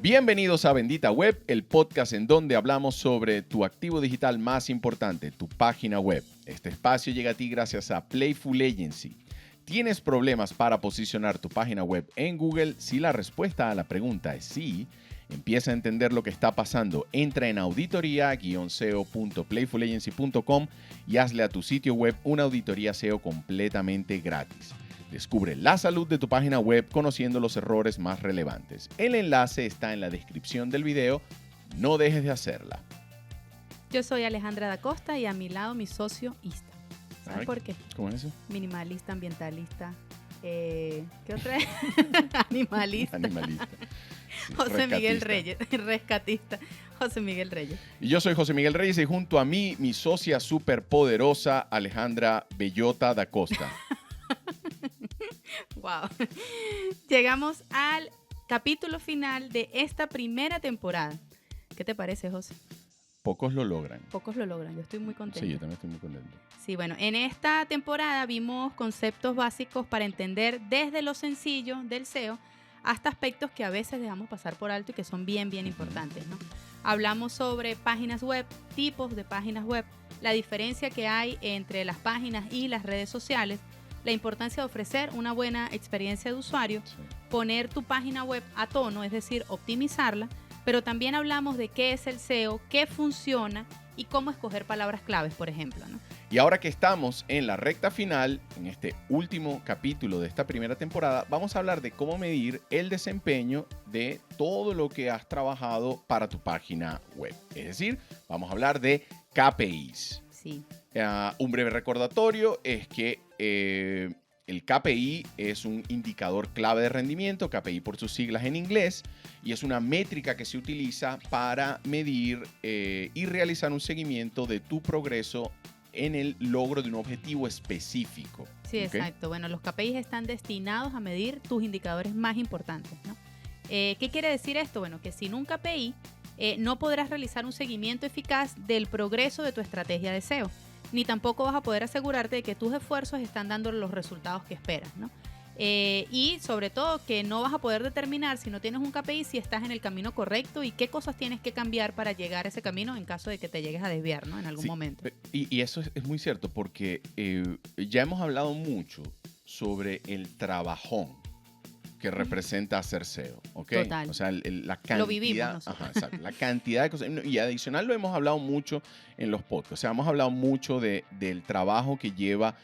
Bienvenidos a Bendita Web, el podcast en donde hablamos sobre tu activo digital más importante, tu página web. Este espacio llega a ti gracias a Playful Agency. ¿Tienes problemas para posicionar tu página web en Google? Si la respuesta a la pregunta es sí, empieza a entender lo que está pasando. Entra en auditoria-seo.playfulagency.com y hazle a tu sitio web una auditoría SEO completamente gratis. Descubre la salud de tu página web conociendo los errores más relevantes. El enlace está en la descripción del video. No dejes de hacerla. Yo soy Alejandra da Costa y a mi lado mi socio Ista. ¿Sabes por qué? ¿Cómo es eso? Minimalista, ambientalista. ¿Qué otra es? Animalista. Animalista. Sí, José Miguel Reyes, rescatista. José Miguel Reyes. Y yo soy José Miguel Reyes y junto a mí mi socia superpoderosa Alejandra Bellota da Costa. Wow. Llegamos al capítulo final de esta primera temporada. ¿Qué te parece, José? Pocos lo logran. Pocos lo logran. Yo estoy muy contenta. Sí, yo también estoy muy contento. Sí, bueno, en esta temporada vimos conceptos básicos para entender desde lo sencillo del SEO hasta aspectos que a veces dejamos pasar por alto y que son bien importantes, ¿no? Hablamos sobre páginas web, tipos de páginas web, la diferencia que hay entre las páginas y las redes sociales, la importancia de ofrecer una buena experiencia de usuario, poner tu página web a tono, es decir, optimizarla, pero también hablamos de qué es el SEO, qué funciona y cómo escoger palabras claves, por ejemplo, ¿no? Y ahora que estamos en la recta final, en este último capítulo de esta primera temporada, vamos a hablar de cómo medir el desempeño de todo lo que has trabajado para tu página web. Es decir, vamos a hablar de KPIs. Sí. Un breve recordatorio es que el KPI es un indicador clave de rendimiento, KPI por sus siglas en inglés, y es una métrica que se utiliza para medir y realizar un seguimiento de tu progreso en el logro de un objetivo específico. Sí, ¿Okay? Exacto. Bueno, los KPIs están destinados a medir tus indicadores más importantes, ¿no? ¿Qué quiere decir esto? Bueno, que sin un KPI no podrás realizar un seguimiento eficaz del progreso de tu estrategia de SEO, ni tampoco vas a poder asegurarte de que tus esfuerzos están dando los resultados que esperas, ¿no? Y sobre todo que no vas a poder determinar si no tienes un KPI si estás en el camino correcto y qué cosas tienes que cambiar para llegar a ese camino en caso de que te llegues a desviar, ¿no? En algún momento. Y eso es muy cierto porque ya hemos hablado mucho sobre el trabajón que representa hacer SEO, ¿ok? Total. O sea, la cantidad, Lo vivimos nosotros. Ajá, exacto, la cantidad de cosas. Y adicional lo hemos hablado mucho en los podcasts. O sea, hemos hablado mucho del trabajo que lleva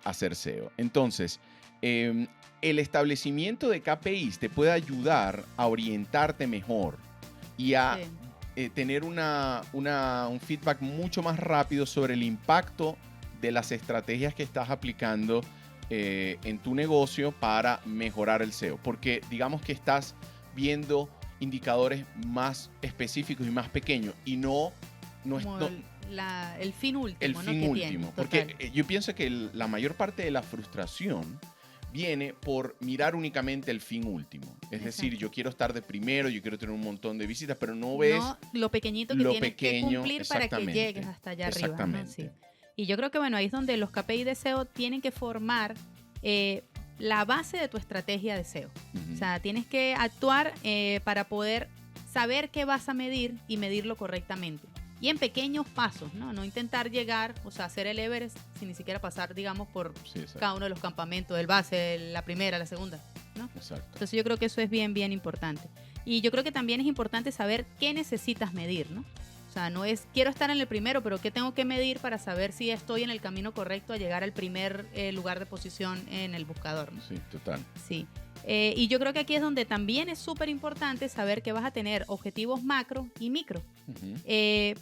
hacer SEO. Entonces, el establecimiento de KPIs te puede ayudar a orientarte mejor y a tener un feedback mucho más rápido sobre el impacto de las estrategias que estás aplicando en tu negocio para mejorar el SEO. Porque digamos que estás viendo indicadores más específicos y más pequeños y no el fin último. El fin último. Porque Total. yo pienso que la mayor parte de la frustración viene por mirar únicamente el fin último. Es decir, yo quiero estar de primero, yo quiero tener un montón de visitas, pero no ves lo pequeñito que tienes que cumplir para que llegues hasta allá arriba. Exactamente. ¿No? Sí. Y yo creo que bueno, ahí es donde los KPI de SEO tienen que formar la base de tu estrategia de SEO. O sea, tienes que actuar para poder saber qué vas a medir y medirlo correctamente. Y en pequeños pasos, ¿no? No intentar llegar, o sea, hacer el Everest sin ni siquiera pasar, digamos, por cada uno de los campamentos, el base, la primera, la segunda, ¿no? Exacto. Entonces yo creo que eso es bien importante. Y yo creo que también es importante saber qué necesitas medir, ¿no? O sea, no es quiero estar en el primero, pero ¿qué tengo que medir para saber si estoy en el camino correcto a llegar al primer lugar de posición en el buscador, ¿no? Sí, total. Sí. Y yo creo que aquí es donde también es súper importante saber que vas a tener objetivos macro y micro.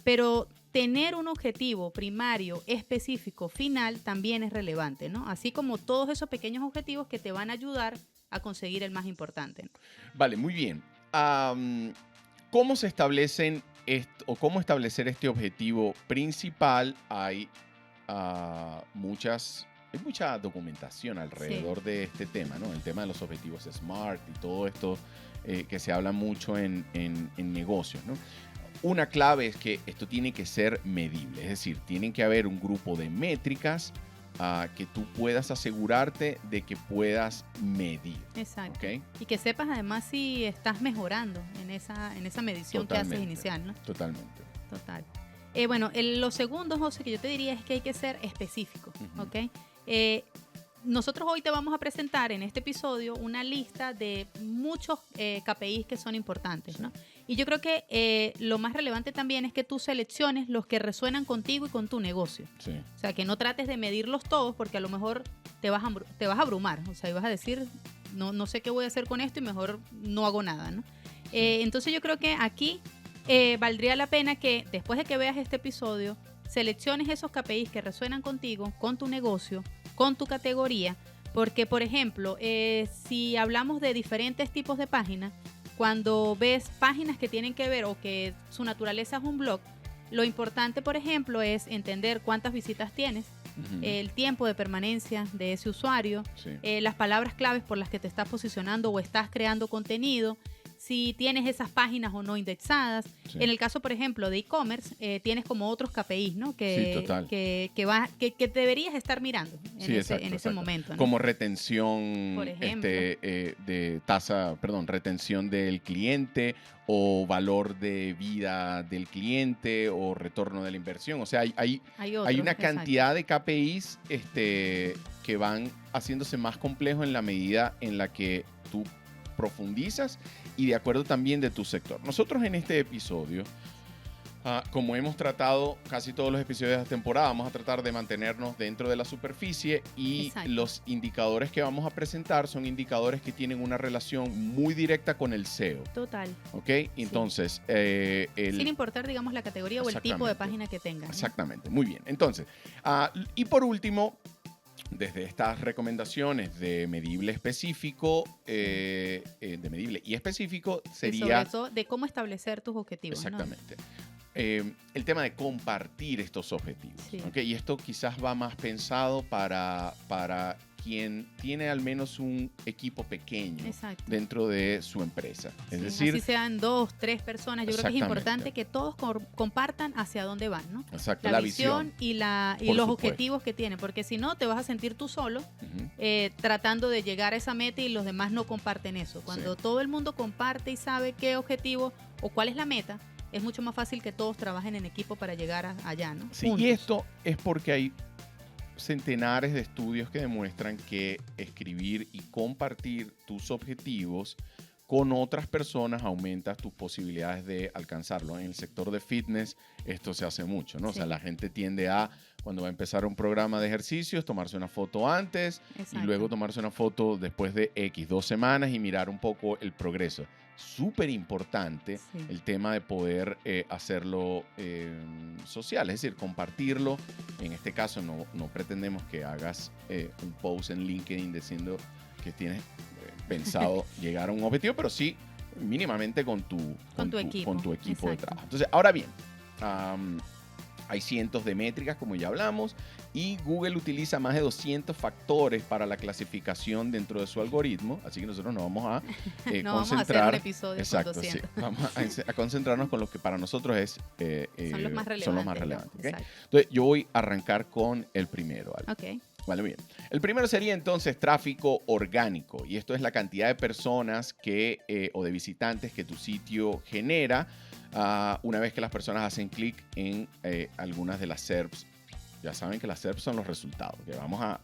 Pero tener un objetivo primario, específico, final, también es relevante, ¿no? Así como todos esos pequeños objetivos que te van a ayudar a conseguir el más importante, ¿no? Vale, muy bien. ¿Cómo se establecen cómo establecer este objetivo principal? Hay mucha documentación alrededor de este tema, ¿no? El tema de los objetivos SMART y todo esto que se habla mucho en negocios, ¿no? Una clave es que esto tiene que ser medible, es decir, tienen que haber un grupo de métricas que tú puedas asegurarte de que puedas medir. Exacto. ¿Ok? Y que sepas además si estás mejorando en esa medición que haces inicial, ¿no? Totalmente. Total. Bueno, lo segundo, José, que yo te diría es que hay que ser específico, ¿ok? Nosotros hoy te vamos a presentar en este episodio una lista de muchos KPIs que son importantes, ¿no? Y yo creo que lo más relevante también es que tú selecciones los que resuenan contigo y con tu negocio. Sí. O sea, que no trates de medirlos todos porque a lo mejor te vas a abrumar. O sea, y vas a decir, no sé qué voy a hacer con esto y mejor no hago nada, ¿no? Entonces yo creo que aquí valdría la pena que después de que veas este episodio, selecciones esos KPIs que resuenan contigo, con tu negocio, con tu categoría, porque por ejemplo, si hablamos de diferentes tipos de páginas, cuando ves páginas que tienen que ver o que su naturaleza es un blog, lo importante, por ejemplo, es entender cuántas visitas tienes, el tiempo de permanencia de ese usuario, las palabras claves por las que te estás posicionando o estás creando contenido, si tienes esas páginas o no indexadas. Sí. En el caso, por ejemplo, de e-commerce, tienes como otros KPIs, ¿no? Que deberías estar mirando en ese momento, ¿no? Como retención, por ejemplo, retención del cliente o valor de vida del cliente o retorno de la inversión. O sea, hay una cantidad de KPIs que van haciéndose más complejos en la medida en la que tú profundizas y de acuerdo también de tu sector. Nosotros en este episodio, como hemos tratado casi todos los episodios de la temporada, vamos a tratar de mantenernos dentro de la superficie y los indicadores que vamos a presentar son indicadores que tienen una relación muy directa con el SEO. Total. ¿Ok? Entonces, sin importar, digamos, la categoría o el tipo de página que tengas, ¿no? Exactamente. Muy bien. Entonces, y por último, desde estas recomendaciones de medible específico, de medible y específico sería... Y sobre todo de cómo establecer tus objetivos. Exactamente. ¿No? El tema de compartir estos objetivos. Sí. ¿Okay? Y esto quizás va más pensado para quien tiene al menos un equipo pequeño dentro de su empresa. Es decir, así sean 2, 3 personas, yo creo que es importante que todos compartan hacia dónde van, ¿no? Exacto, la visión y los objetivos que tienen, porque si no te vas a sentir tú solo tratando de llegar a esa meta y los demás no comparten eso. Cuando todo el mundo comparte y sabe qué objetivo o cuál es la meta, es mucho más fácil que todos trabajen en equipo para llegar allá, ¿no? Sí, y esto es porque hay centenares de estudios que demuestran que escribir y compartir tus objetivos con otras personas aumentas tus posibilidades de alcanzarlo. En el sector de fitness esto se hace mucho, ¿no? Sí. O sea, la gente tiende a, cuando va a empezar un programa de ejercicios, tomarse una foto antes y luego tomarse una foto después de 2 semanas y mirar un poco el progreso. Súper importante el tema de poder hacerlo social, es decir, compartirlo. En este caso no pretendemos que hagas un post en LinkedIn diciendo que tienes pensado llegar a un objetivo, pero sí mínimamente con tu equipo de trabajo. Entonces, ahora bien, hay cientos de métricas, como ya hablamos, y Google utiliza más de 200 factores para la clasificación dentro de su algoritmo, así que nosotros nos vamos a concentrar. Vamos a hacer un episodio con 200. Sí, vamos a concentrarnos con los que para nosotros son los más relevantes. ¿Okay? Entonces, yo voy a arrancar con el primero. Ok. Vale, bien. El primero sería entonces tráfico orgánico, y esto es la cantidad de personas o de visitantes que tu sitio genera una vez que las personas hacen clic en algunas de las SERPs. Ya saben que las SERPs son los resultados. Que vamos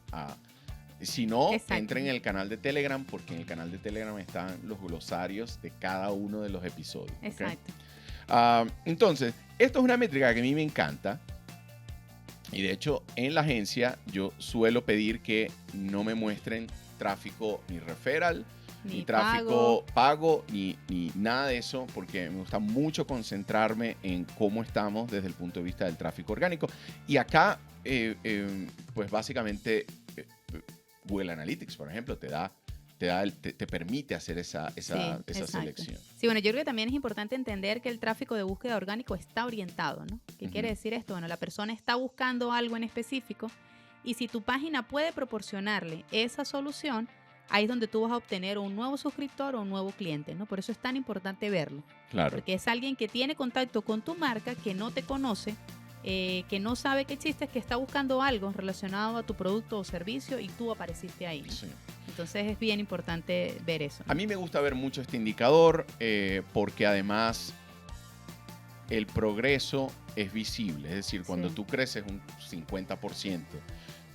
si no, entren en el canal de Telegram, porque en el canal de Telegram están los glosarios de cada uno de los episodios. Exacto. ¿Okay? Entonces, esto es una métrica que a mí me encanta. Y de hecho, en la agencia yo suelo pedir que no me muestren tráfico ni referral, ni tráfico pago, ni nada de eso, porque me gusta mucho concentrarme en cómo estamos desde el punto de vista del tráfico orgánico. Y acá, pues básicamente, Google Analytics, por ejemplo, te permite hacer esa selección. Sí, bueno, yo creo que también es importante entender que el tráfico de búsqueda orgánico está orientado, ¿no? ¿Qué quiere decir esto? Bueno, la persona está buscando algo en específico y si tu página puede proporcionarle esa solución, ahí es donde tú vas a obtener un nuevo suscriptor o un nuevo cliente, ¿no? Por eso es tan importante verlo. Claro. Porque es alguien que tiene contacto con tu marca, que no te conoce, que no sabe que existes, que está buscando algo relacionado a tu producto o servicio y tú apareciste ahí, ¿no? Sí. Entonces es bien importante ver eso, ¿no? A mí me gusta ver mucho este indicador porque además el progreso es visible. Es decir, cuando Sí. tú creces un 50%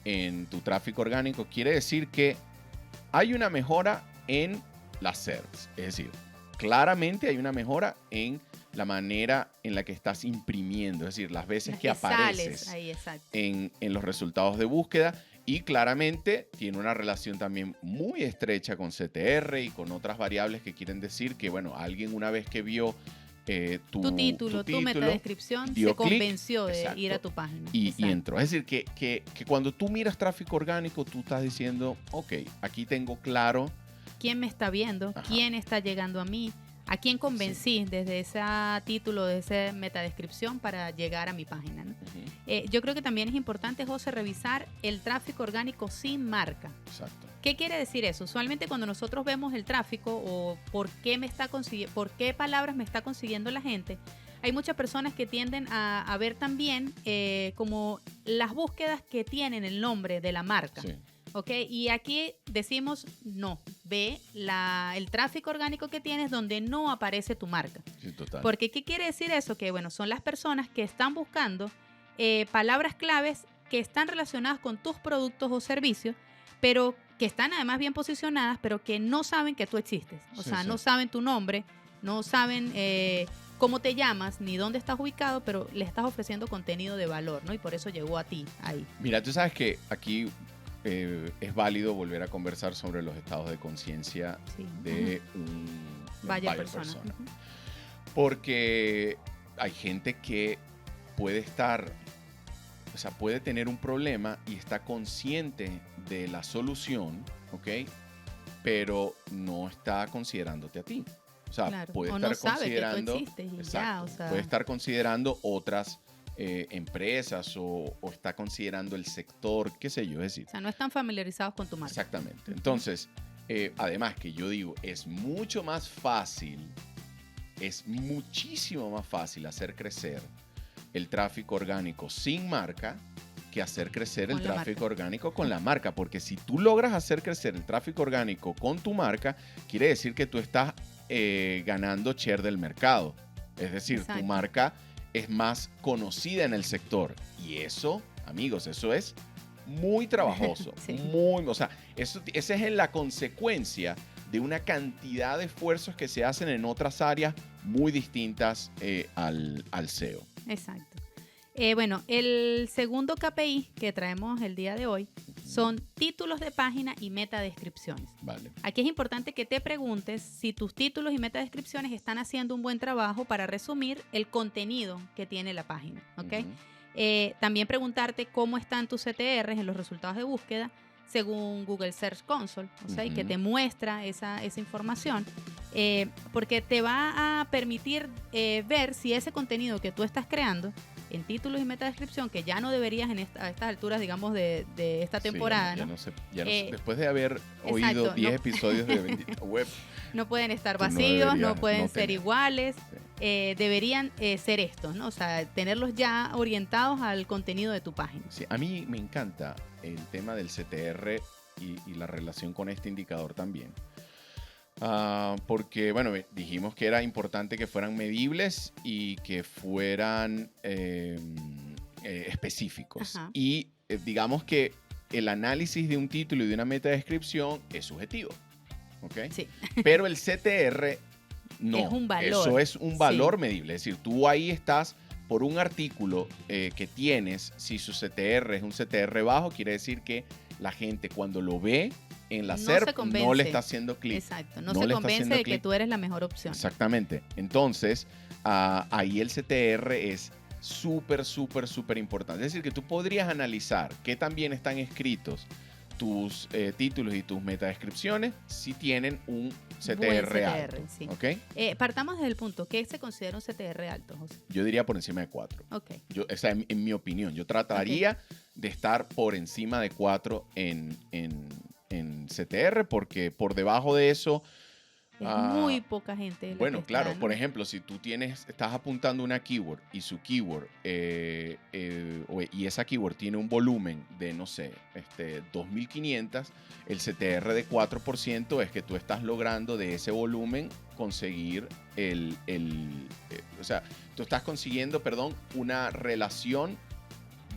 en tu tráfico orgánico, quiere decir que hay una mejora en las SERPs. Es decir, claramente hay una mejora en la manera en la que estás imprimiendo, es decir, las veces Las que apareces sales ahí, exacto. en los resultados de búsqueda, y claramente tiene una relación también muy estrecha con CTR y con otras variables que quieren decir que, bueno, alguien una vez que vio Tu título, tu metadescripción, dio se convenció clic, de exacto, ir a tu página. y Exacto. entró. Es decir, que cuando tú miras tráfico orgánico, tú estás diciendo, ok, aquí tengo claro. ¿Quién me está viendo? Ajá. ¿Quién está llegando a mí? ¿A quién convencí desde ese título, de esa metadescripción para llegar a mi página, ¿no? Yo creo que también es importante, José, revisar el tráfico orgánico sin marca. Exacto. ¿Qué quiere decir eso? Usualmente cuando nosotros vemos el tráfico o por qué palabras me está consiguiendo la gente, hay muchas personas que tienden a ver también como las búsquedas que tienen el nombre de la marca. Sí. ¿Ok? Y aquí decimos, no, ve el tráfico orgánico que tienes donde no aparece tu marca. Sí, total. Porque, ¿qué quiere decir eso? Que, bueno, son las personas que están buscando palabras claves que están relacionadas con tus productos o servicios, pero que están además bien posicionadas, pero que no saben que tú existes. O sea, no saben tu nombre, no saben cómo te llamas, ni dónde estás ubicado, pero le estás ofreciendo contenido de valor, ¿no? Y por eso llegó a ti ahí. Mira, tú sabes que aquí es válido volver a conversar sobre los estados de conciencia de un buyer persona. Porque hay gente que puede estar, o sea, puede tener un problema y está consciente de la solución, ¿ok? Pero no está considerándote a ti. O sea, claro. puede o estar no sabe considerando, que tú existes y exacto, ya, o sea, puede estar considerando otras empresas o está considerando el sector, qué sé yo, es decir. O sea, no están familiarizados con tu marca. Exactamente. Entonces, además que yo digo, es mucho más fácil, es muchísimo más fácil hacer crecer el tráfico orgánico sin marca que hacer crecer el tráfico orgánico con la marca. Porque si tú logras hacer crecer el tráfico orgánico con tu marca, quiere decir que tú estás ganando share del mercado. Es decir, exacto, tu marca es más conocida en el sector. Y eso, amigos, eso es muy trabajoso. sí. O sea, esa es la consecuencia de una cantidad de esfuerzos que se hacen en otras áreas muy distintas al SEO. Exacto. Bueno, el segundo KPI que traemos el día de hoy son títulos de página y metadescripciones. Vale. Aquí es importante que te preguntes si tus títulos y metadescripciones están haciendo un buen trabajo para resumir el contenido que tiene la página, ¿ok? También preguntarte cómo están tus CTRs en los resultados de búsqueda según Google Search Console, o sea, y que te muestra esa información, porque te va a permitir ver si ese contenido que tú estás creando en títulos y metadescripción, que ya no deberías a estas alturas, digamos, de esta temporada, sí, ¿no? Después de haber oído 10 episodios de Bendita Web, no pueden estar vacíos, no pueden ser iguales, sí. Deberían ser estos, ¿no? O sea, tenerlos ya orientados al contenido de tu página. Sí, a mí me encanta el tema del CTR y la relación con este indicador también. Porque, bueno, dijimos que era importante que fueran medibles y que fueran específicos. Ajá. Y digamos que el análisis de un título y de una metadescripción es subjetivo. ¿Okay? Sí. Pero el CTR no. Es un valor. Eso es un valor medible. Es decir, tú ahí estás por un artículo que tienes, si su CTR es un CTR bajo, quiere decir que la gente cuando lo ve en la SERP no le está haciendo clic. Exacto, no se convence de que tú eres la mejor opción. Exactamente. Entonces, ahí el CTR es súper, súper, súper importante. Es decir, que tú podrías analizar qué tan bien están escritos tus títulos y tus metadescripciones si tienen un CTR alto. Sí. ¿Okay? Partamos desde el punto, ¿qué se considera un CTR alto, José? Yo diría por encima de 4. Okay. O sea, en mi opinión, yo trataría de estar por encima de 4 en CTR, porque por debajo de eso Es Ah, muy poca gente. Bueno, claro, por ejemplo, si tú estás apuntando una keyword y su keyword, y esa keyword tiene un volumen de, no sé, 2500, el CTR de 4% es que tú estás logrando de ese volumen conseguir o sea, tú estás consiguiendo, perdón, una relación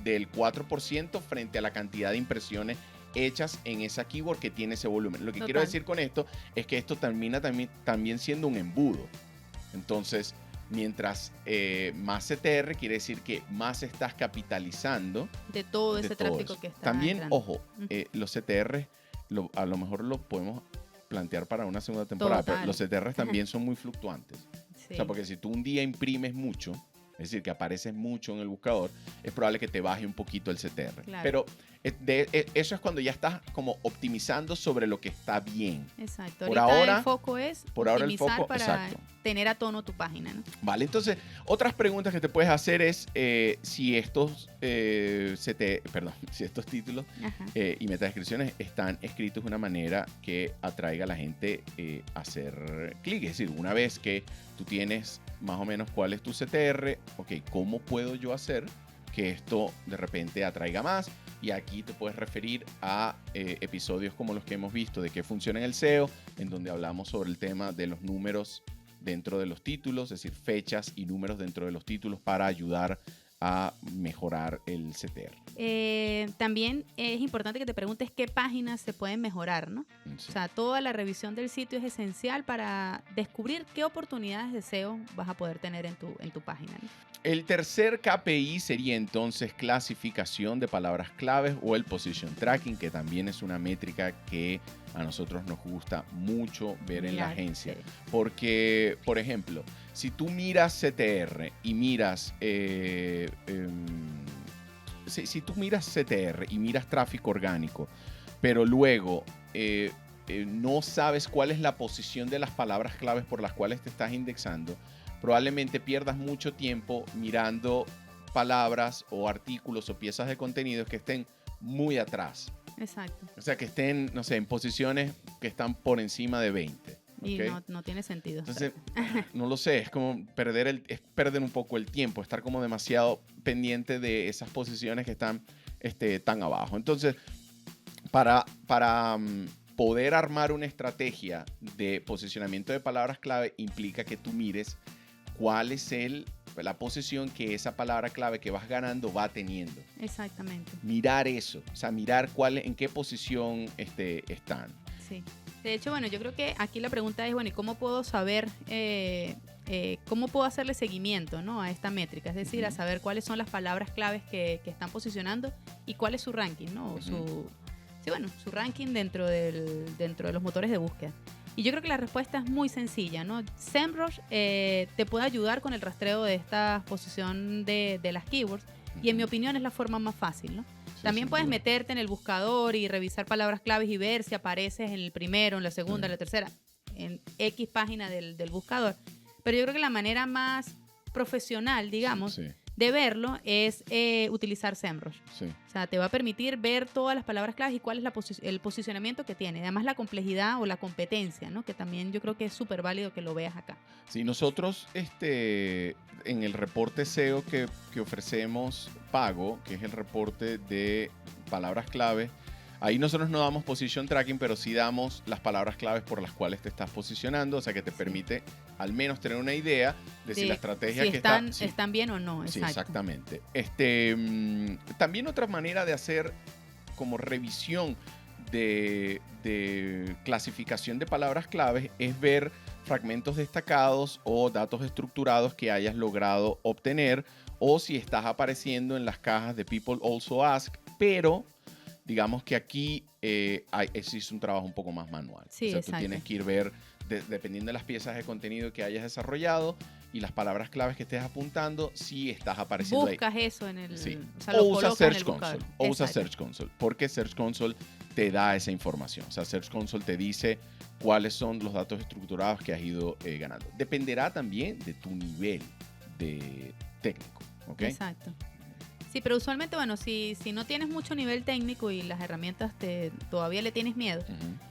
del 4% frente a la cantidad de impresiones hechas en esa keyword que tiene ese volumen. Lo que quiero decir con esto es que esto termina también siendo un embudo. Entonces, mientras más CTR, quiere decir que más estás capitalizando de todo ese tráfico que está también, entrando. ojo, los CTR a lo mejor lo podemos plantear para una segunda temporada, pero los CTR también son muy fluctuantes. Sí. O sea, porque si tú un día imprimes mucho, es decir, que apareces mucho en el buscador, es probable que te baje un poquito el CTR. Claro. Pero eso es cuando ya estás como optimizando sobre lo que está bien. Exacto. Por ahora el foco es optimizar para exacto, tener a tono tu página, ¿no? Vale, entonces, otras preguntas que te puedes hacer es si estos si estos títulos y metadescripciones están escritos de una manera que atraiga a la gente a hacer clic. Es decir, una vez que tú tienes más o menos cuál es tu CTR, ok, ¿cómo puedo yo hacer que esto de repente atraiga más? Y aquí te puedes referir a episodios como los que hemos visto de qué funciona en el SEO, en donde hablamos sobre el tema de los números dentro de los títulos, es decir, fechas y números dentro de los títulos para ayudar a mejorar el CTR. También es importante que te preguntes qué páginas se pueden mejorar, ¿no? Sí. O sea, toda la revisión del sitio es esencial para descubrir qué oportunidades de SEO vas a poder tener en tu página, ¿no? El tercer KPI sería entonces clasificación de palabras claves o el position tracking, que también es una métrica que a nosotros nos gusta mucho ver en la agencia. Sí. Porque, por ejemplo, si tú miras CTR y miras si tú miras CTR y miras tráfico orgánico, pero luego no sabes cuál es la posición de las palabras claves por las cuales te estás indexando, probablemente pierdas mucho tiempo mirando palabras o artículos o piezas de contenidos que estén muy atrás. Exacto. O sea, que estén, no sé, en posiciones que están por encima de 20. Y no tiene sentido. Entonces, no lo sé, es como perder un poco el tiempo, estar como demasiado pendiente de esas posiciones que están tan abajo. Entonces, para poder armar una estrategia de posicionamiento de palabras clave implica que tú mires cuál es la posición que esa palabra clave que vas ganando va teniendo. Exactamente. Mirar eso, o sea, mirar en qué posición están. Sí. De hecho, bueno, yo creo que aquí la pregunta es, bueno, ¿y cómo puedo saber, cómo puedo hacerle seguimiento, ¿no?, a esta métrica? Es decir, a saber cuáles son las palabras claves que están posicionando y cuál es su ranking, ¿no? Su ranking dentro de los motores de búsqueda. Y yo creo que la respuesta es muy sencilla, ¿no? SEMrush te puede ayudar con el rastreo de esta posición de las keywords y en mi opinión es la forma más fácil, ¿no? Sí, también puedes meterte en el buscador y revisar palabras claves y ver si apareces en el primero, en la segunda, en la tercera, en X página del buscador. Pero yo creo que la manera más profesional, digamos, de verlo es utilizar SEMrush. Sí. O sea, te va a permitir ver todas las palabras claves y cuál es el posicionamiento que tiene. Además, la complejidad o la competencia, ¿no? Que también yo creo que es súper válido que lo veas acá. Sí, nosotros en el reporte SEO que ofrecemos pago, que es el reporte de palabras clave, ahí nosotros no damos position tracking, pero sí damos las palabras claves por las cuales te estás posicionando, o sea que te permite al menos tener una idea de si la estrategia que están bien o no. Exacto. Sí, exactamente. También otra manera de hacer como revisión de clasificación de palabras claves es ver fragmentos destacados o datos estructurados que hayas logrado obtener o si estás apareciendo en las cajas de People Also Ask, pero digamos que aquí es un trabajo un poco más manual. Sí, o sea, exacto. Tú tienes que ir ver, dependiendo de las piezas de contenido que hayas desarrollado y las palabras claves que estés apuntando, si estás apareciendo ahí. Buscas eso en el... Sí. O sea, lo usa Search Console. O usa Search Console, porque Search Console te da esa información. O sea, Search Console te dice cuáles son los datos estructurados que has ido ganando. Dependerá también de tu nivel de técnico. ¿Okay? Exacto. Sí, pero usualmente, bueno, si no tienes mucho nivel técnico y las herramientas todavía le tienes miedo,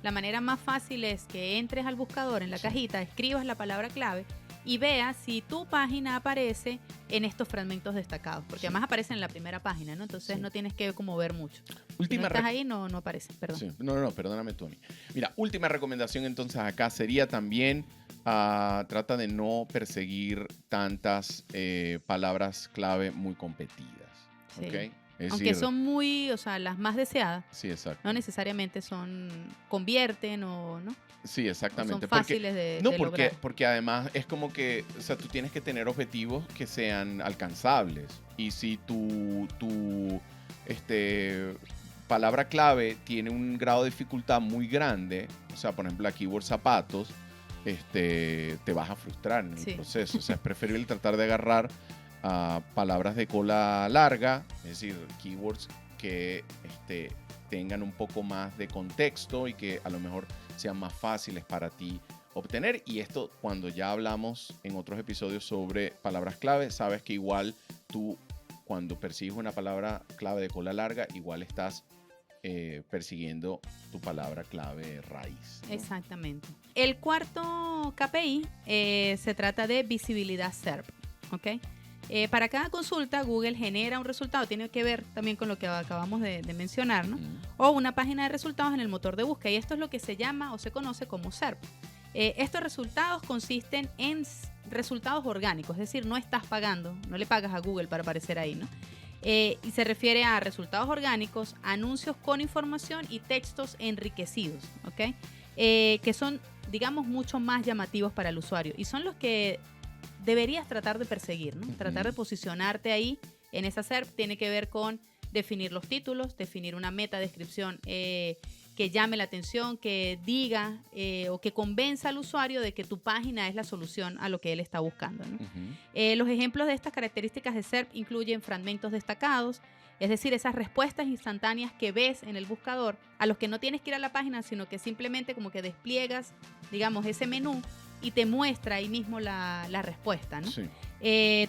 la manera más fácil es que entres al buscador en la cajita, escribas la palabra clave y veas si tu página aparece en estos fragmentos destacados, porque además aparece en la primera página, ¿no? Entonces no tienes que como ver mucho. Si no estás ahí, no aparece, perdón. Sí. No, perdóname tú a mí. Mira, última recomendación entonces acá sería también trata de no perseguir tantas palabras clave muy competidas. Sí. ¿Okay? Aunque son muy, o sea, las más deseadas. Sí, exacto. No necesariamente convierten o, ¿no? Sí, exactamente. O son fáciles de lograr. Porque además es como que, o sea, tú tienes que tener objetivos que sean alcanzables. Y si tu palabra clave tiene un grado de dificultad muy grande, o sea, por ejemplo, la keyword zapatos, te vas a frustrar en el proceso. O sea, es preferible tratar de agarrar palabras de cola larga, es decir, keywords que tengan un poco más de contexto y que a lo mejor sean más fáciles para ti obtener. Y esto, cuando ya hablamos en otros episodios sobre palabras clave, sabes que igual tú, cuando persigues una palabra clave de cola larga, igual estás persiguiendo tu palabra clave raíz, ¿no? Exactamente. El cuarto KPI se trata de visibilidad SERP, ¿ok? Para cada consulta, Google genera un resultado, tiene que ver también con lo que acabamos de mencionar, ¿no? O una página de resultados en el motor de búsqueda, y esto es lo que se llama o se conoce como SERP. Estos resultados consisten en resultados orgánicos, es decir, no estás pagando, no le pagas a Google para aparecer ahí, ¿no? Y se refiere a resultados orgánicos, anuncios con información y textos enriquecidos, ¿ok? Que son, digamos, mucho más llamativos para el usuario y son los que deberías tratar de perseguir, ¿no? Tratar de posicionarte ahí en esa SERP. Tiene que ver con definir los títulos, definir una meta descripción que llame la atención, que diga o que convenza al usuario de que tu página es la solución a lo que él está buscando, ¿no? Los ejemplos de estas características de SERP incluyen fragmentos destacados, es decir, esas respuestas instantáneas que ves en el buscador, a los que no tienes que ir a la página, sino que simplemente como que despliegas, digamos, ese menú y te muestra ahí mismo la respuesta, ¿no? Sí.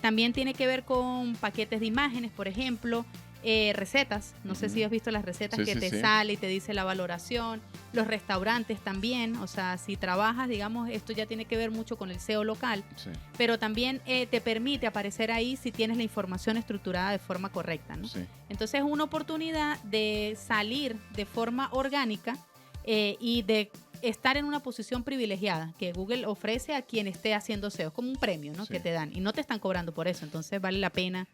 También tiene que ver con paquetes de imágenes, por ejemplo, recetas. No sé si has visto las recetas que te sale y te dice la valoración. Los restaurantes también, o sea, si trabajas, digamos, esto ya tiene que ver mucho con el SEO local, pero también te permite aparecer ahí si tienes la información estructurada de forma correcta, ¿no? Entonces es una oportunidad de salir de forma orgánica y de estar en una posición privilegiada que Google ofrece a quien esté haciendo SEO. Es como un premio, ¿no? Que te dan y no te están cobrando por eso, entonces vale la pena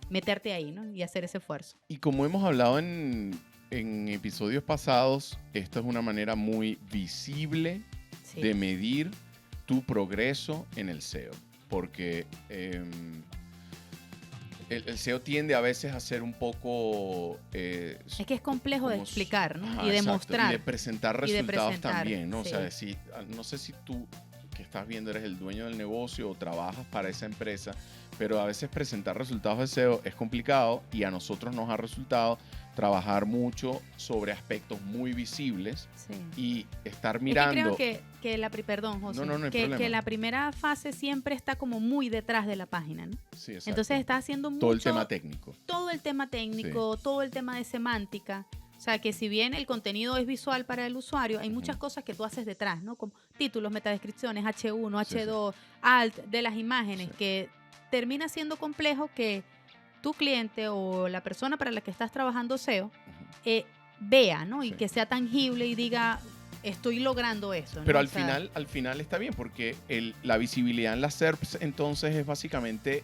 meterte ahí, ¿no? Y hacer ese esfuerzo. Y como hemos hablado en episodios pasados, esto es una manera muy visible de medir tu progreso en el SEO, porque el SEO tiende a veces a ser un poco... es que es complejo de explicar, ¿no? Ajá, y de exacto. mostrar. Y de presentar resultados también, ¿no? Sí. O sea, no sé si tú que estás viendo eres el dueño del negocio o trabajas para esa empresa, pero a veces presentar resultados de SEO es complicado y a nosotros nos ha resultado trabajar mucho sobre aspectos muy visibles y estar mirando... Es que creo que la... Perdón, José. No hay que la primera fase siempre está como muy detrás de la página, ¿no? Sí, exacto. Entonces está haciendo mucho... Todo el tema técnico. Todo el tema técnico, todo el tema de semántica. O sea, que si bien el contenido es visual para el usuario, hay muchas cosas que tú haces detrás, ¿no? Como títulos, metadescripciones, H1, H2, Alt de las imágenes, que termina siendo complejo que tu cliente o la persona para la que estás trabajando SEO vea, ¿no? Y que sea tangible y diga, estoy logrando eso, ¿no? Pero al final está bien, porque la visibilidad en las SERPs entonces es básicamente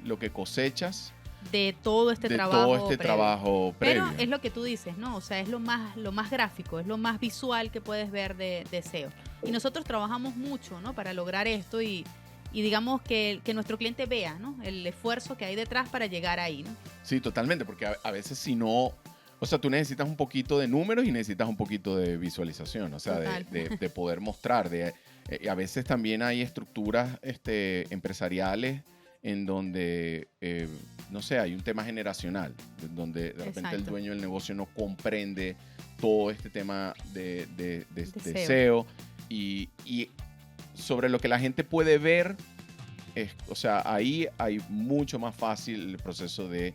lo que cosechas de todo este trabajo previo. Pero es lo que tú dices, ¿no? O sea, es lo más gráfico, es lo más visual que puedes ver de SEO. Y nosotros trabajamos mucho, ¿no? Para lograr esto y digamos que nuestro cliente vea, ¿no? El esfuerzo que hay detrás para llegar ahí, ¿no? Sí, totalmente, porque a veces si no... O sea, tú necesitas un poquito de números y necesitas un poquito de visualización, o sea, de poder mostrar. A veces también hay estructuras empresariales en donde, no sé, hay un tema generacional, donde de repente el dueño del negocio no comprende todo este tema de SEO y sobre lo que la gente puede ver o sea, ahí hay mucho más fácil el proceso de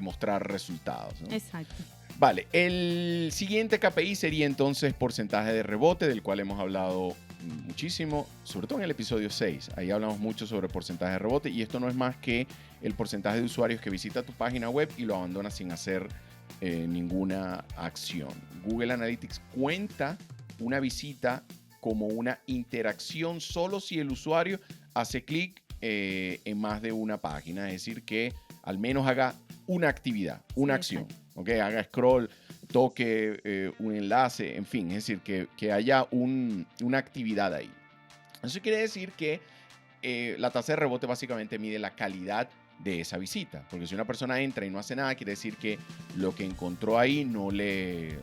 mostrar resultados, ¿no? Exacto. Vale, el siguiente KPI sería entonces porcentaje de rebote, del cual hemos hablado muchísimo, sobre todo en el episodio 6. Ahí hablamos mucho sobre porcentaje de rebote y esto no es más que el porcentaje de usuarios que visita tu página web y lo abandona sin hacer ninguna acción. Google Analytics cuenta una visita como una interacción solo si el usuario hace clic en más de una página, es decir, que al menos haga una actividad, una acción, ¿okay? Haga scroll, toque un enlace, en fin, es decir, que haya una actividad ahí. Eso quiere decir que la tasa de rebote básicamente mide la calidad de esa visita, porque si una persona entra y no hace nada, quiere decir que lo que encontró ahí no le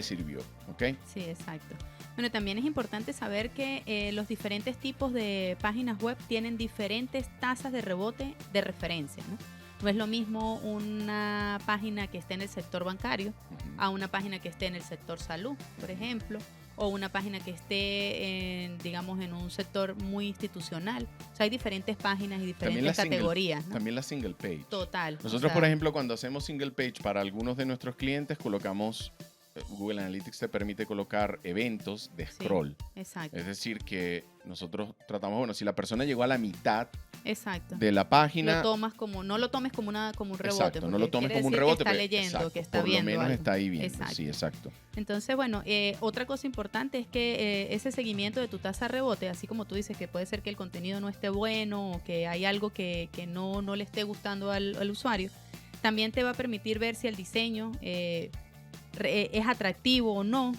sirvió, ¿ok? Sí, exacto. Bueno, también es importante saber que los diferentes tipos de páginas web tienen diferentes tasas de rebote de referencia, ¿no? No es lo mismo una página que esté en el sector bancario a una página que esté en el sector salud, por ejemplo, o una página que esté digamos, en un sector muy institucional. O sea, hay diferentes páginas y diferentes categorías, ¿no? También la single page. Total. Nosotros, por ejemplo, cuando hacemos single page para algunos de nuestros clientes, colocamos, Google Analytics te permite colocar eventos de scroll. Sí, exacto. Es decir, que nosotros tratamos, bueno, si la persona llegó a la mitad exacto. de la página, no lo tomes como un rebote. Exacto, no lo tomes como un rebote. Que está leyendo, exacto, que está viendo. Por lo menos algo. está ahí viendo. Exacto. Sí, exacto. Entonces, bueno, otra cosa importante es que ese seguimiento de tu tasa de rebote, así como tú dices que puede ser que el contenido no esté bueno o que hay algo que no le esté gustando al usuario, también te va a permitir ver si el diseño es atractivo o no,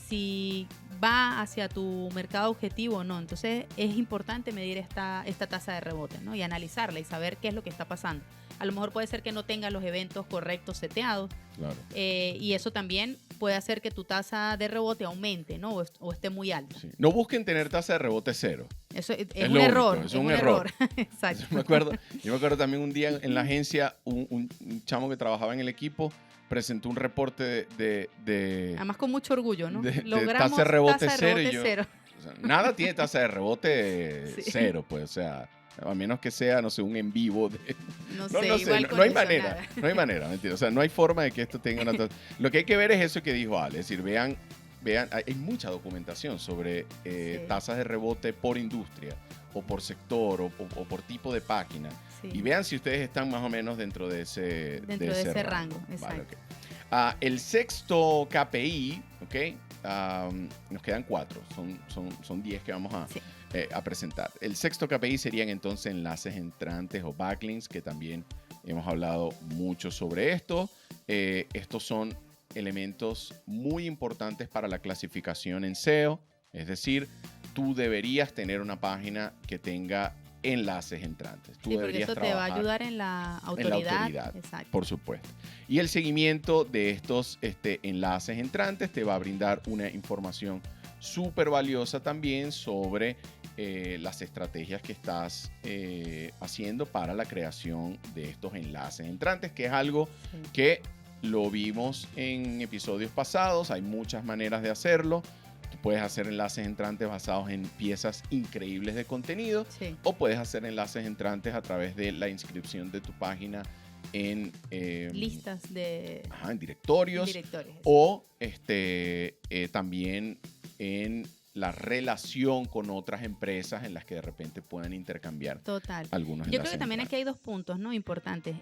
si va hacia tu mercado objetivo o no. Entonces es importante medir esta tasa de rebote, ¿no? Y analizarla y saber qué es lo que está pasando. A lo mejor puede ser que no tenga los eventos correctos seteados. Claro. Y eso también puede hacer que tu tasa de rebote aumente, ¿no? O esté muy alta. Sí. No busquen tener tasa de rebote cero. Eso es un error. Es un error. Exacto. Yo me acuerdo también un día en la agencia, un chamo que trabajaba en el equipo presentó un reporte de además con mucho orgullo, ¿no? Logramos tasa de rebote cero. O sea, nada tiene tasa de rebote cero, pues, o sea, a menos que sea, no sé, un en vivo. No hay manera, ¿entiendes? O sea, no hay forma de que esto tenga una tasa. Lo que hay que ver es eso que dijo Ale, es decir, vean, hay mucha documentación sobre tasas de rebote por industria, o por sector, o por tipo de página. Sí. Y vean si ustedes están más o menos dentro de ese rango. Exacto. Vale, okay. El sexto KPI, ¿ok? Nos quedan 4, son 10 que vamos a presentar. El sexto KPI serían entonces enlaces entrantes o backlinks, que también hemos hablado mucho sobre esto. Estos son elementos muy importantes para la clasificación en SEO, es decir, tú deberías tener una página que tenga enlaces entrantes. Tú porque eso te va a ayudar en la autoridad. Exacto. Por supuesto. Y el seguimiento de estos enlaces entrantes te va a brindar una información súper valiosa también sobre las estrategias que estás haciendo para la creación de estos enlaces entrantes, que es algo que lo vimos en episodios pasados. Hay muchas maneras de hacerlo. Puedes hacer enlaces entrantes basados en piezas increíbles de contenido, o puedes hacer enlaces entrantes a través de la inscripción de tu página en listas en directorios, o también en la relación con otras empresas en las que de repente puedan intercambiar algunos enlaces. Yo creo que también aquí hay 2 puntos, ¿no? Importantes.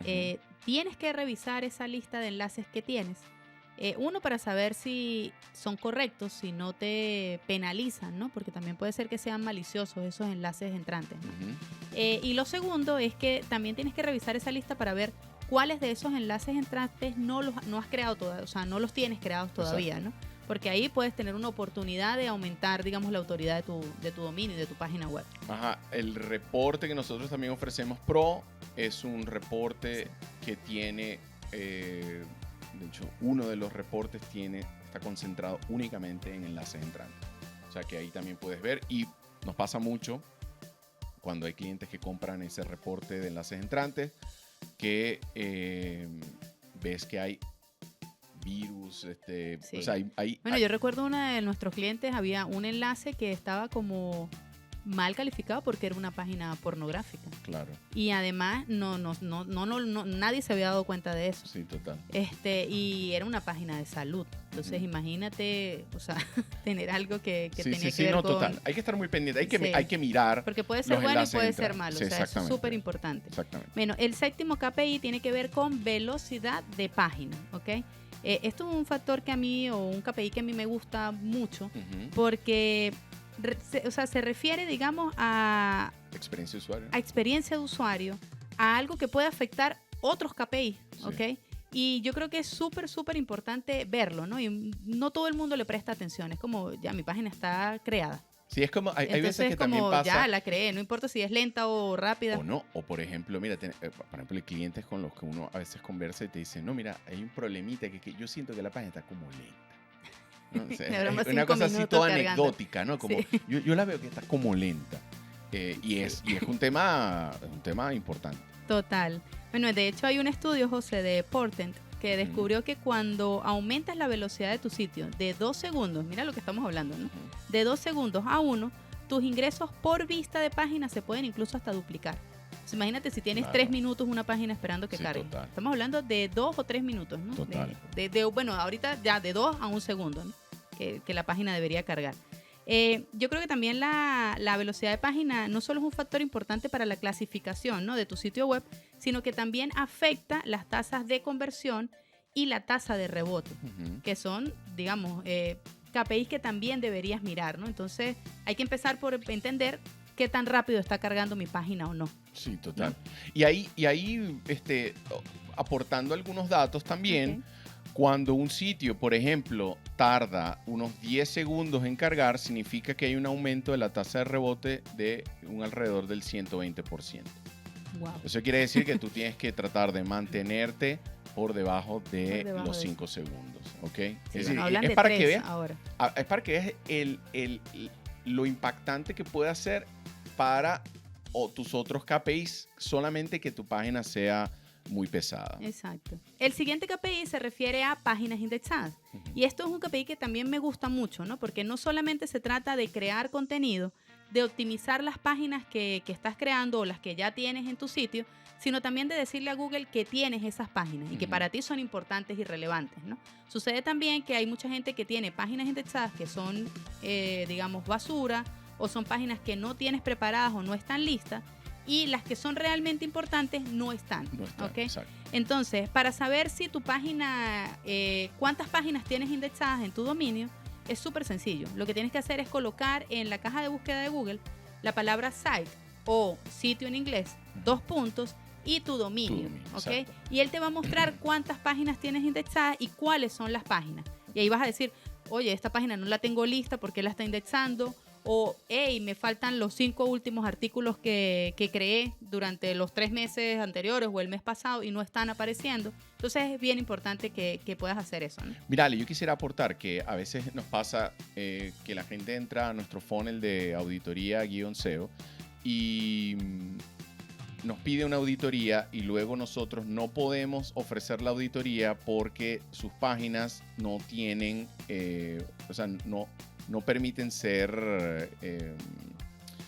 Tienes que revisar esa lista de enlaces que tienes. Uno, para saber si son correctos, si no te penalizan, ¿no? Porque también puede ser que sean maliciosos esos enlaces entrantes, ¿no? Y lo segundo es que también tienes que revisar esa lista para ver cuáles de esos enlaces entrantes no has creado todavía, o sea, no los tienes creados todavía, ¿no? Porque ahí puedes tener una oportunidad de aumentar, digamos, la autoridad de tu dominio y de tu página web. El reporte que nosotros también ofrecemos Pro es un reporte que tiene... de hecho, uno de los reportes está concentrado únicamente en enlaces entrantes. O sea que ahí también puedes ver, y nos pasa mucho cuando hay clientes que compran ese reporte de enlaces entrantes, que ves que hay virus, o sea, hay... Bueno, yo recuerdo una de nuestros clientes, había un enlace que estaba como mal calificado porque era una página pornográfica. Claro. Y además nadie se había dado cuenta de eso. Sí, total. Y era una página de salud. Entonces, imagínate, o sea, tener algo que Sí, tenía sí, que sí, ver no, con... total. Hay que estar muy pendiente, Sí. hay que mirar Porque puede ser los bueno y enlaces de puede ser entrada. malo. Sí, O sea, es exactamente. súper importante. Exactamente. Bueno, el séptimo KPI tiene que ver con velocidad de página, ¿ok? Esto es un factor que a mí, o un KPI que a mí me gusta mucho, Ujú. porque se refiere, digamos, a Experiencia de usuario. experiencia de usuario, a algo que puede afectar otros KPI, Sí. ¿ok? Y yo creo que es súper, súper importante verlo, ¿no? Y no todo el mundo le presta atención. Es como, ya, mi página está creada. Sí, es como, hay Entonces veces que es también como, pasa, ya, la creé, no importa si es lenta o rápida. o no, o por ejemplo, mira, por ejemplo, hay clientes con los que uno a veces conversa y te dicen, no, mira, hay un problemita que yo siento que la página está como lenta. ¿No? O sea, Me demora es una 5 cosa así minutos toda cargando. anecdótica, ¿no? Como, Sí. yo la veo que está como lenta. Y es un tema importante. Total. Bueno, de hecho hay un estudio, José, de Portent, que descubrió que cuando aumentas la velocidad de tu sitio de 2 segundos, mira lo que estamos hablando, ¿no? De 2 segundos a 1, tus ingresos por vista de página se pueden incluso hasta duplicar. Entonces, imagínate si tienes Claro. 3 minutos una página esperando que Sí, cargue. total. Estamos hablando de 2 o 3 minutos, ¿no? Total. Bueno, ahorita ya de 2 a 1 segundo, ¿no? que la página debería cargar. Yo creo que también la velocidad de página no solo es un factor importante para la clasificación, ¿no?, de tu sitio web, sino que también afecta las tasas de conversión y la tasa de rebote, Ujú. que son, digamos, KPIs que también deberías mirar, ¿no? Entonces hay que empezar por entender qué tan rápido está cargando mi página o no. Sí, total. Y ahí aportando algunos datos también, cuando un sitio, por ejemplo, tarda unos 10 segundos en cargar, significa que hay un aumento de la tasa de rebote de un alrededor del 120%. Wow. Eso quiere decir que tú tienes que tratar de mantenerte por debajo de Por debajo los de 5 segundos, ¿ok? Sí, Es decir, bueno, hablan es de para 3 que veas, ahora. es para que veas lo impactante que puede ser para tus otros KPIs, solamente que tu página sea muy pesada. Exacto. El siguiente KPI se refiere a páginas indexadas. Ujú. Y esto es un KPI que también me gusta mucho, ¿no? Porque no solamente se trata de crear contenido, de optimizar las páginas que estás creando o las que ya tienes en tu sitio, sino también de decirle a Google que tienes esas páginas y que Ujú. para ti son importantes y relevantes, ¿no? Sucede también que hay mucha gente que tiene páginas indexadas que son, digamos, basura, o son páginas que no tienes preparadas o no están listas, y las que son realmente importantes no están. No está, ¿Ok? exacto. Entonces, para saber si tu página, cuántas páginas tienes indexadas en tu dominio, es súper sencillo. Lo que tienes que hacer es colocar en la caja de búsqueda de Google la palabra site o sitio en inglés, 2 puntos, y tu dominio, ¿ok? exacto. Y él te va a mostrar cuántas páginas tienes indexadas y cuáles son las páginas. Y ahí vas a decir, oye, esta página no la tengo lista porque la está indexando, o, hey, me faltan los 5 últimos artículos que creé durante los 3 meses anteriores o el mes pasado y no están apareciendo. Entonces es bien importante que puedas hacer eso, ¿no? Mira, Ale, yo quisiera aportar que a veces nos pasa que la gente entra a nuestro funnel de auditoría-SEO y nos pide una auditoría y luego nosotros no podemos ofrecer la auditoría porque sus páginas no tienen, no permiten ser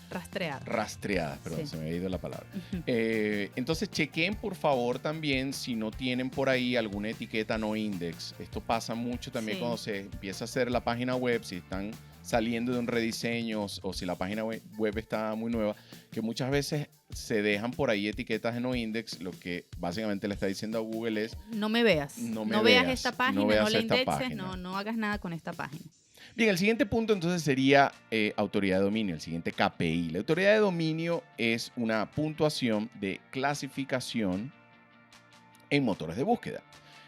rastreadas, perdón, Sí. se me había ido la palabra. Ujú. Entonces chequen por favor también si no tienen por ahí alguna etiqueta no index. Esto pasa mucho también Sí. cuando se empieza a hacer la página web, si están saliendo de un rediseño o si la página web está muy nueva, que muchas veces se dejan por ahí etiquetas de no index, lo que básicamente le está diciendo a Google es No me veas. No me No veas veas, esta página, no no, veas la esta indexes, página. no hagas nada con esta página. Bien, el siguiente punto entonces sería autoridad de dominio, el siguiente KPI. La autoridad de dominio es una puntuación de clasificación en motores de búsqueda.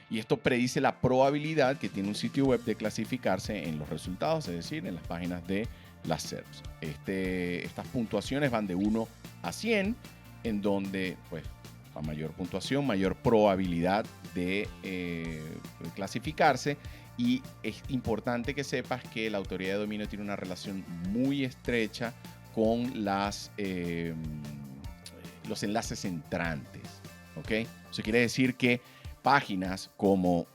Y esto predice la probabilidad que tiene un sitio web de clasificarse en los resultados, es decir, en las páginas de las SERPs. Estas puntuaciones van de 1 a 100, en donde, pues, a mayor puntuación, mayor probabilidad de clasificarse. Y es importante que sepas que la autoridad de dominio tiene una relación muy estrecha con los enlaces entrantes. ¿Ok? Eso quiere decir que páginas como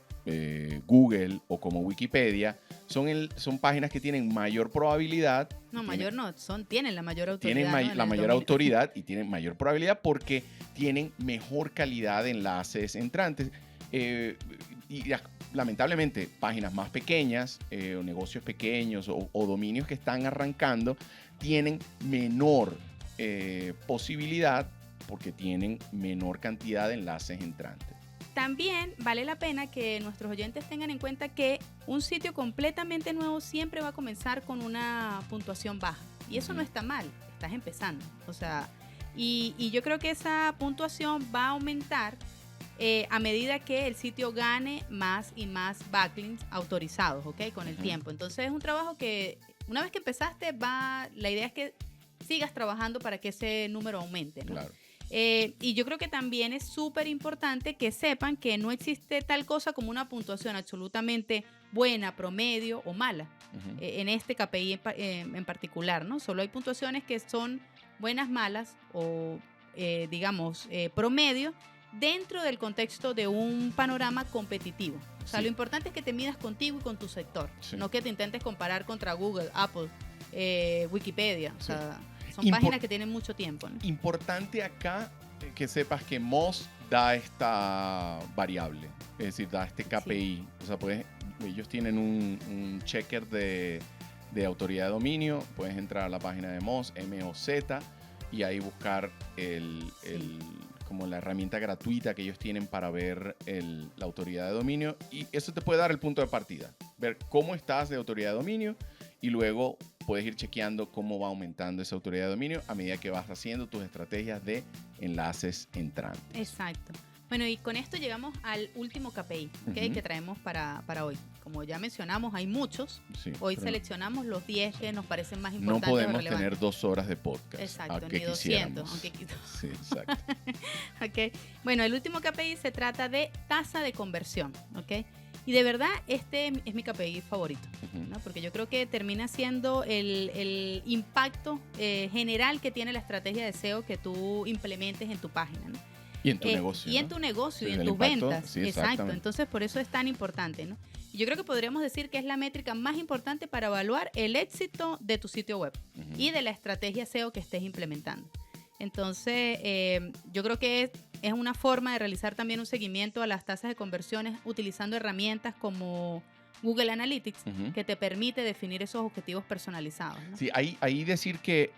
Google o como Wikipedia son páginas que tienen mayor probabilidad. No, mayor no, tienen la mayor autoridad. Tienen la mayor autoridad y tienen mayor probabilidad porque tienen mejor calidad de enlaces entrantes. Lamentablemente, páginas más pequeñas, o negocios pequeños o dominios que están arrancando, tienen menor posibilidad porque tienen menor cantidad de enlaces entrantes. También vale la pena que nuestros oyentes tengan en cuenta que un sitio completamente nuevo siempre va a comenzar con una puntuación baja. Y eso no está mal, estás empezando. O sea, y yo creo que esa puntuación va a aumentar a medida que el sitio gane más y más backlinks autorizados, ¿ok? Con el tiempo. Entonces es un trabajo que una vez que empezaste, la idea es que sigas trabajando para que ese número aumente, ¿no? Claro. Y yo creo que también es súper importante que sepan que no existe tal cosa como una puntuación absolutamente buena, promedio o mala en este KPI en particular, ¿no? Solo hay puntuaciones que son buenas, malas o, promedio dentro del contexto de un panorama competitivo. O sea, lo importante es que te midas contigo y con tu sector, no que te intentes comparar contra Google, Apple, Wikipedia, o sea... Son páginas que tienen mucho tiempo, ¿no? Importante acá que sepas que Moz da esta variable, es decir, da este KPI. Sí. O sea, ellos tienen un checker de autoridad de dominio. Puedes entrar a la página de Moz, M-O-Z, y ahí buscar como la herramienta gratuita que ellos tienen para ver la autoridad de dominio. Y eso te puede dar el punto de partida. Ver cómo estás de autoridad de dominio y luego puedes ir chequeando cómo va aumentando esa autoridad de dominio a medida que vas haciendo tus estrategias de enlaces entrantes. Exacto. Bueno, y con esto llegamos al último KPI, ¿okay? Que traemos para hoy. Como ya mencionamos, hay muchos. Sí, hoy seleccionamos los 10 que nos parecen más importantes. No podemos tener 2 horas de podcast. Exacto, ni 200. Aunque... Sí, exacto. Okay. Bueno, el último KPI se trata de tasa de conversión, ¿ok? Y de verdad, este es mi KPI favorito, ¿no? Porque yo creo que termina siendo el impacto general que tiene la estrategia de SEO que tú implementes en tu página, ¿no? Y en tu negocio. Y en tu negocio, y en tus ventas. Sí, exacto. Entonces, por eso es tan importante, ¿no? Y yo creo que podríamos decir que es la métrica más importante para evaluar el éxito de tu sitio web y de la estrategia SEO que estés implementando. Entonces, yo creo que es una forma de realizar también un seguimiento a las tasas de conversiones utilizando herramientas como Google Analytics, que te permite definir esos objetivos personalizados, ¿no? Sí, ahí decir que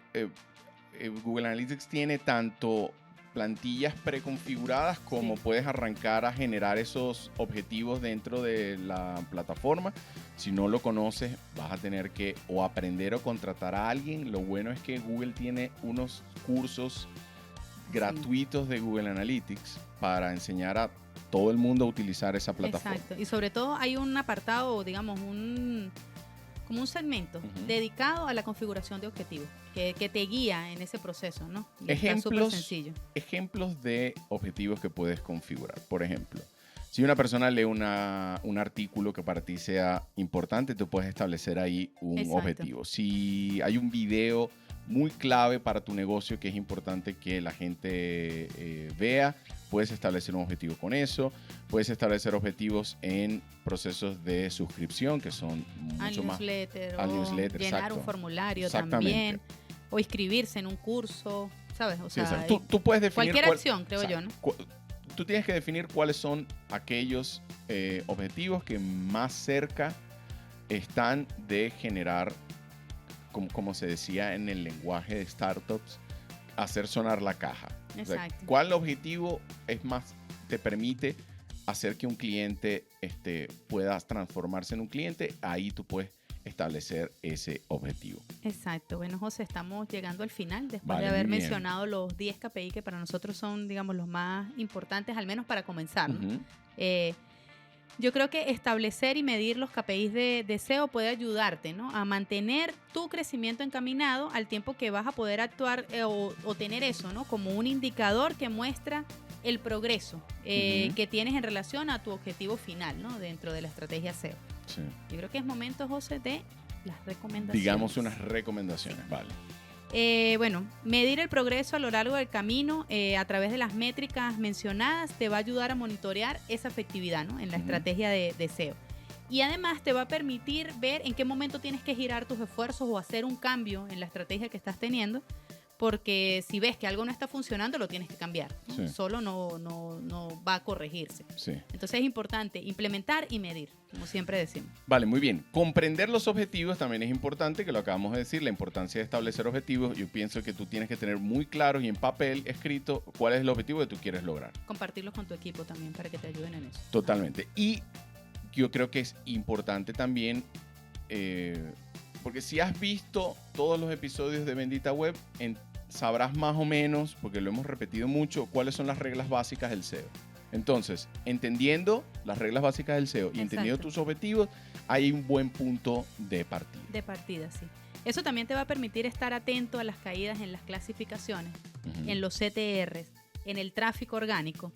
Google Analytics tiene tanto plantillas preconfiguradas como puedes arrancar a generar esos objetivos dentro de la plataforma. Si no lo conoces, vas a tener que o aprender o contratar a alguien. Lo bueno es que Google tiene unos cursos gratuitos de Google Analytics para enseñar a todo el mundo a utilizar esa plataforma. Exacto. Y sobre todo hay un apartado, digamos, como un segmento dedicado a la configuración de objetivos que te guía en ese proceso, ¿no? Es súper sencillo. Ejemplos de objetivos que puedes configurar. Por ejemplo, si una persona lee un artículo que para ti sea importante, tú puedes establecer ahí un objetivo. Si hay un video muy clave para tu negocio que es importante que la gente vea, puedes establecer un objetivo con eso. Puedes establecer objetivos en procesos de suscripción que son mucho más... Al newsletter, llenar un formulario también. O inscribirse en un curso, ¿sabes? O sea, tú puedes definir... Cualquier acción, creo yo, ¿no? Tú tienes que definir cuáles son aquellos objetivos que más cerca están de generar, como se decía en el lenguaje de startups, hacer sonar la caja. Exacto. O sea, ¿cuál objetivo te permite hacer que un cliente pueda transformarse en un cliente? Ahí tú puedes establecer ese objetivo. Exacto. Bueno, José, estamos llegando al final después de haber mencionado los 10 KPI que para nosotros son, digamos, los más importantes, al menos para comenzar, ¿no? Yo creo que establecer y medir los KPIs de SEO puede ayudarte, ¿no? A mantener tu crecimiento encaminado al tiempo que vas a poder actuar o tener eso, ¿no? Como un indicador que muestra el progreso que tienes en relación a tu objetivo final, ¿no? Dentro de la estrategia SEO. Sí. Yo creo que es momento, José, de las recomendaciones. Digamos unas recomendaciones, vale. Bueno, medir el progreso a lo largo del camino a través de las métricas mencionadas te va a ayudar a monitorear esa efectividad, ¿no? En la estrategia de SEO. Y además te va a permitir ver en qué momento tienes que girar tus esfuerzos o hacer un cambio en la estrategia que estás teniendo, porque si ves que algo no está funcionando, lo tienes que cambiar, ¿no? Sí. Solo no va a corregirse. Sí. Entonces es importante implementar y medir, como siempre decimos. Vale, muy bien. Comprender los objetivos también es importante, que lo acabamos de decir, la importancia de establecer objetivos. Yo pienso que tú tienes que tener muy claros y en papel escrito cuál es el objetivo que tú quieres lograr. Compartirlos con tu equipo también para que te ayuden en eso. Totalmente. Y yo creo que es importante también, porque si has visto todos los episodios de Bendita Web, sabrás más o menos, porque lo hemos repetido mucho, cuáles son las reglas básicas del SEO. Entonces, entendiendo las reglas básicas del SEO y entendiendo tus objetivos, hay un buen punto de partida. De partida, sí. Eso también te va a permitir estar atento a las caídas en las clasificaciones, en los CTRs, en el tráfico orgánico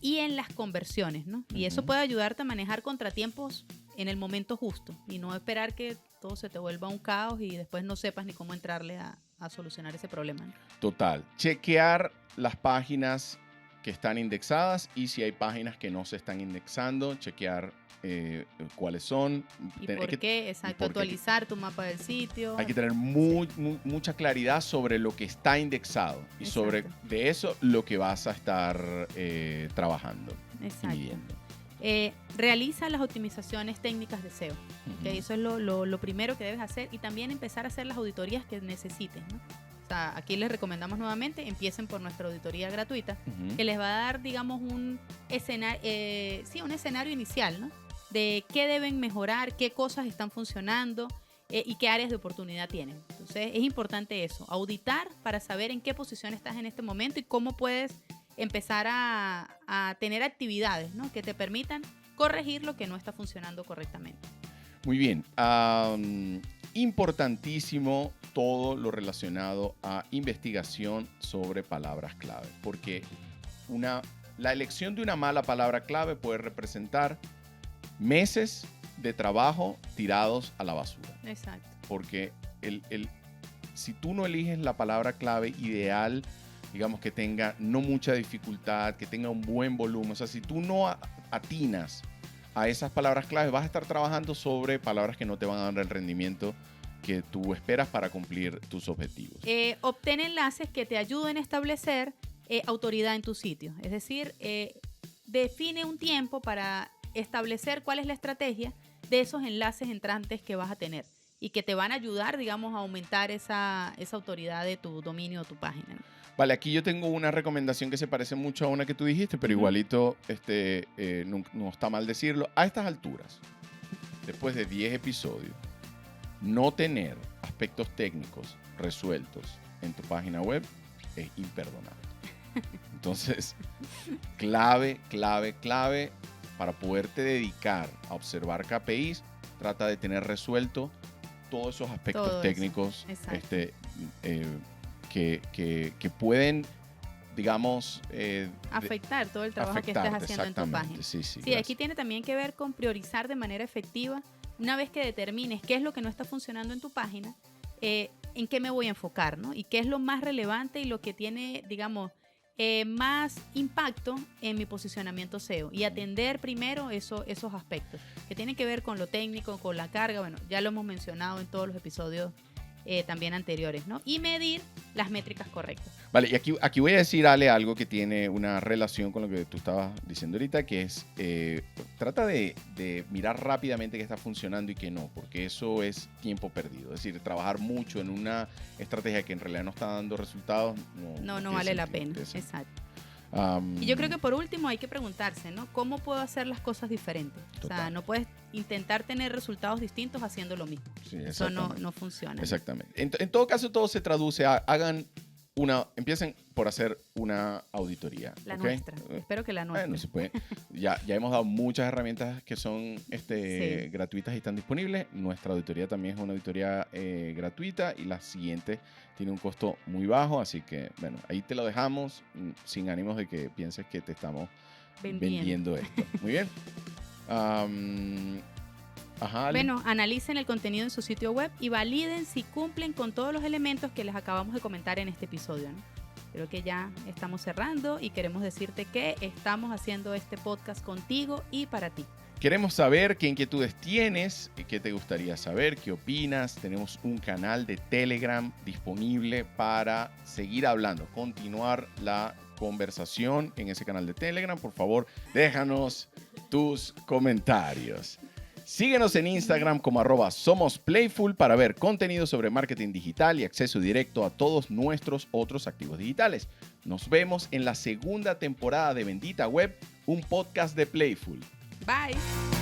y en las conversiones, ¿no? Y eso puede ayudarte a manejar contratiempos en el momento justo y no esperar que todo se te vuelva un caos y después no sepas ni cómo entrarle a solucionar ese problema, ¿no? Total. Chequear las páginas que están indexadas y si hay páginas que no se están indexando, chequear cuáles son. ¿Y por qué? Exacto, actualizar tu mapa del sitio. Hay que tener mucha claridad sobre lo que está indexado y Exacto. sobre de eso lo que vas a estar trabajando. Exacto. Y midiendo. Realiza las optimizaciones técnicas de SEO. ¿Okay? Eso es lo primero que debes hacer y también empezar a hacer las auditorías que necesites, ¿no? O sea, aquí les recomendamos nuevamente, empiecen por nuestra auditoría gratuita, que les va a dar, digamos, un escenario inicial, ¿no? De qué deben mejorar, qué cosas están funcionando y qué áreas de oportunidad tienen. Entonces, es importante eso, auditar para saber en qué posición estás en este momento y cómo puedes empezar a tener actividades, ¿no? Que te permitan corregir lo que no está funcionando correctamente. Muy bien. Importantísimo todo lo relacionado a investigación sobre palabras clave, porque la elección de una mala palabra clave puede representar meses de trabajo tirados a la basura. Exacto. Porque si tú no eliges la palabra clave ideal, digamos que tenga no mucha dificultad, que tenga un buen volumen, o sea, si tú no atinas a esas palabras clave, vas a estar trabajando sobre palabras que no te van a dar el rendimiento que tú esperas para cumplir tus objetivos. Obtén enlaces que te ayuden a establecer autoridad en tu sitio. Es decir, define un tiempo para establecer cuál es la estrategia de esos enlaces entrantes que vas a tener y que te van a ayudar, digamos, a aumentar esa autoridad de tu dominio o tu página, ¿no? Vale, aquí yo tengo una recomendación que se parece mucho a una que tú dijiste, pero igualito no está mal decirlo. A estas alturas, después de 10 episodios, no tener aspectos técnicos resueltos en tu página web es imperdonable. Entonces, clave para poderte dedicar a observar KPIs, trata de tener resuelto todos esos aspectos técnicos que pueden, digamos, afectar todo el trabajo que estés haciendo en tu página. Sí, aquí tiene también que ver con priorizar de manera efectiva. Una vez que determines qué es lo que no está funcionando en tu página, en qué me voy a enfocar, ¿no? Y qué es lo más relevante y lo que tiene, digamos, más impacto en mi posicionamiento SEO. Y atender primero esos aspectos que tienen que ver con lo técnico, con la carga. Bueno, ya lo hemos mencionado en todos los episodios también anteriores, ¿no? Y medir las métricas correctas. Vale, y aquí voy a decir, Ale, algo que tiene una relación con lo que tú estabas diciendo ahorita, que es, trata de mirar rápidamente qué está funcionando y qué no, porque eso es tiempo perdido. Es decir, trabajar mucho en una estrategia que en realidad no está dando resultados, no vale la pena. Exacto. Y yo creo que por último hay que preguntarse, ¿no? ¿Cómo puedo hacer las cosas diferentes? Total. O sea, no puedes intentar tener resultados distintos haciendo lo mismo. Sí, eso no funciona. Exactamente. En todo caso, todo se traduce a empiecen por hacer una auditoría. La nuestra. Espero que la nuestra. Bueno, se puede. Ya hemos dado muchas herramientas que son gratuitas y están disponibles. Nuestra auditoría también es una auditoría gratuita y la siguiente tiene un costo muy bajo. Así que, bueno, ahí te lo dejamos sin ánimos de que pienses que te estamos vendiendo esto. Muy bien. Bueno, analicen el contenido en su sitio web y validen si cumplen con todos los elementos que les acabamos de comentar en este episodio, ¿no? Creo que ya estamos cerrando y queremos decirte que estamos haciendo este podcast contigo y para ti. Queremos saber qué inquietudes tienes, qué te gustaría saber, qué opinas. Tenemos un canal de Telegram disponible para seguir hablando, continuar la conversación en ese canal de Telegram. Por favor, déjanos tus comentarios. Síguenos en Instagram como @SomosPlayful para ver contenido sobre marketing digital y acceso directo a todos nuestros otros activos digitales. Nos vemos en la segunda temporada de Bendita Web, un podcast de Playful. Bye.